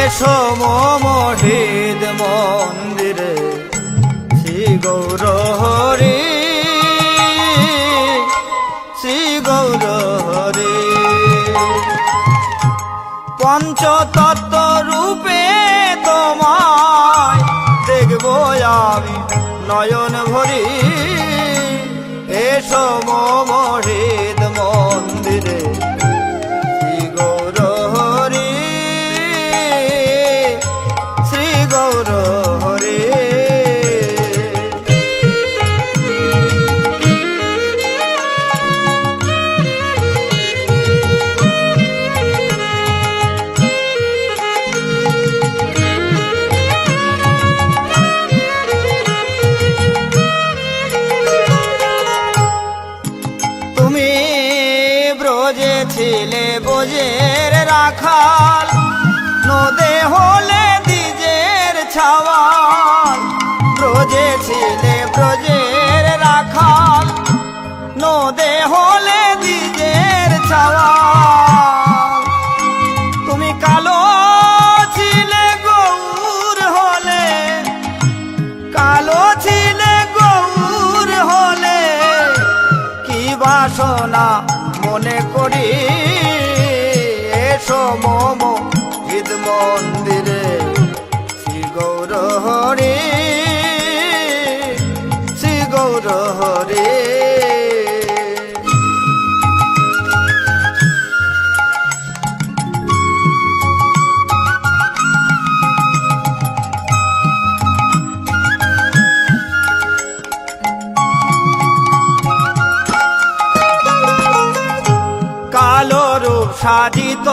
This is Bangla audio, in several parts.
এসো মহিদ মন্দিরে শ্রী গৌর হরি, শ্রী গৌর হরি। পঞ্চতত্ত্ব রূপে তোমায় দেখব আমি নয়ন ভরি। এসো মহিদ মন্দিরে শ্রী গৌর হরি, শ্রী গৌর হরি। তুমি ব্রজে ছিলে ব্রজের রাখাল, নদে হলে দ্বিজের ছাওয়াল। ব্রজে ছিলে ব্রজের রাখাল, নদে হলে দ্বিজের ছাওয়াল। তুমি কালো ছিলে গৌর হলে, কালো ছিলে গৌর হলে কি বাসনা মনে করি। এসো মহিদ মন্দিরে শ্রী গৌর হরি, শ্রী গৌর হরি। কালো রূপ সাজিত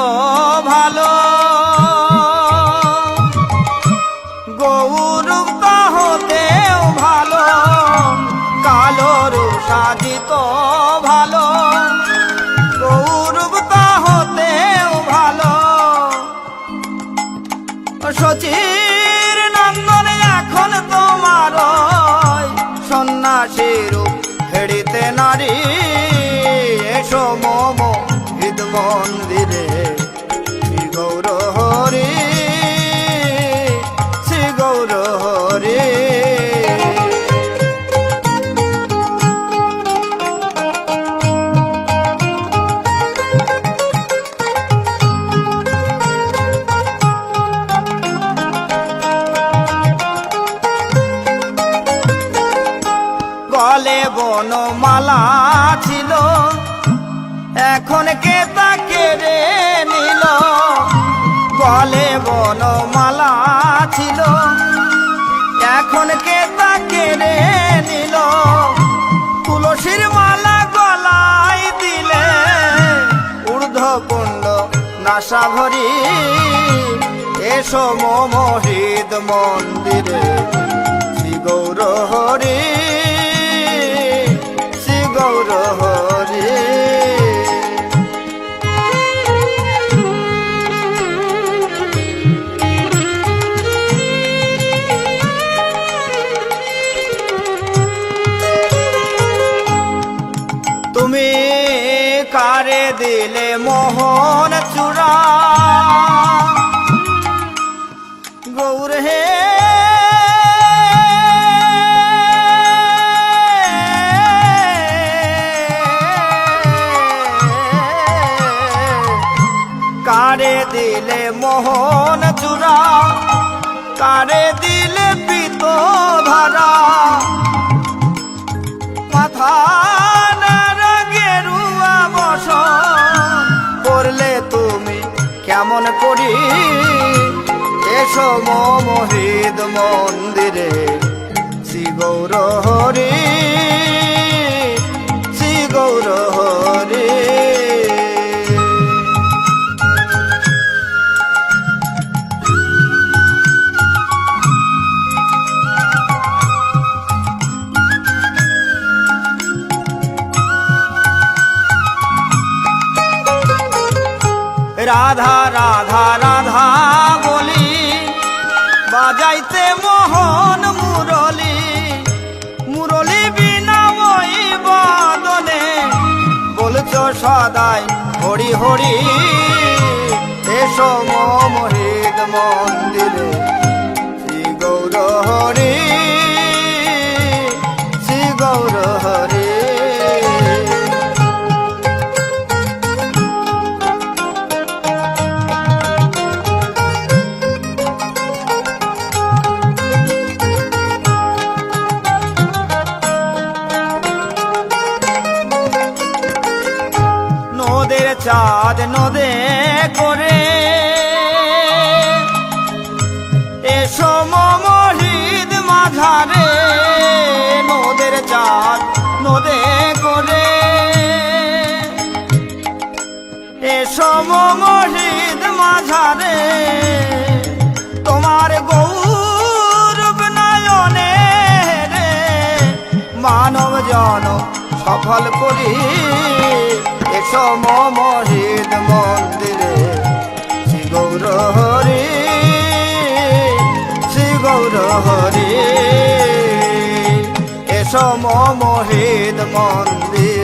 ভালো, গৌরূপ হতেও ভালো। কালো রূপ সাজিত ভালো, গৌরূপ হতেও ভালো। শচীর নন্দন এখন তোমার সন্ন্যাসী রূপ হেড়িতে নারী। এসো মহিদ মন্দিরে শ্রী গৌর হরি, শ্রী গৌর হরি। গলে বনমালা ছিল, এখন কে তা কেড়ে নিল। গলে বনমালা ছিল, এখন কে তা কেড়ে নিল। তুলসীর মালা গলায় দিলে, ঊর্ধ্বপুণ্ড নাসা ভরি। এসো মহিদ মন্দিরে শ্রী গৌর হরি, শ্রী গৌর হরি। তুমি কারে দিলে মোহন চূড়া, গৌর হে। কারে দিলে মোহন চূড়া, কারে দিলে পিত ধরা। মাথা গেরুয়া বসন করলে তুমি কেমন করি। এসো মহিদ মন্দিরে শ্রী গৌর হরি, শ্রী গৌর হরি। রাধা রাধা রাধা বলি, বাজাইতে মোহন মুরলি। মুরলি বিনা ওই বাদনে বলছো সদাই হরি হরি। এসো মহিদ মন্দিরে শ্রী গৌর হরি শ্রী গৌর হরি। নদের চাঁদ নদে করে এসো মহিদ মাঝারে, নদের চাঁদ নদে করে এসো মহিদ মাঝারে, তোমার গৌরব নয়নে রে মানব জন সফল করি। এসো মহিদ মন্দিরে শ্রী গৌর হরি শ্রী গৌর হরি। এসো মহিদ মন্দির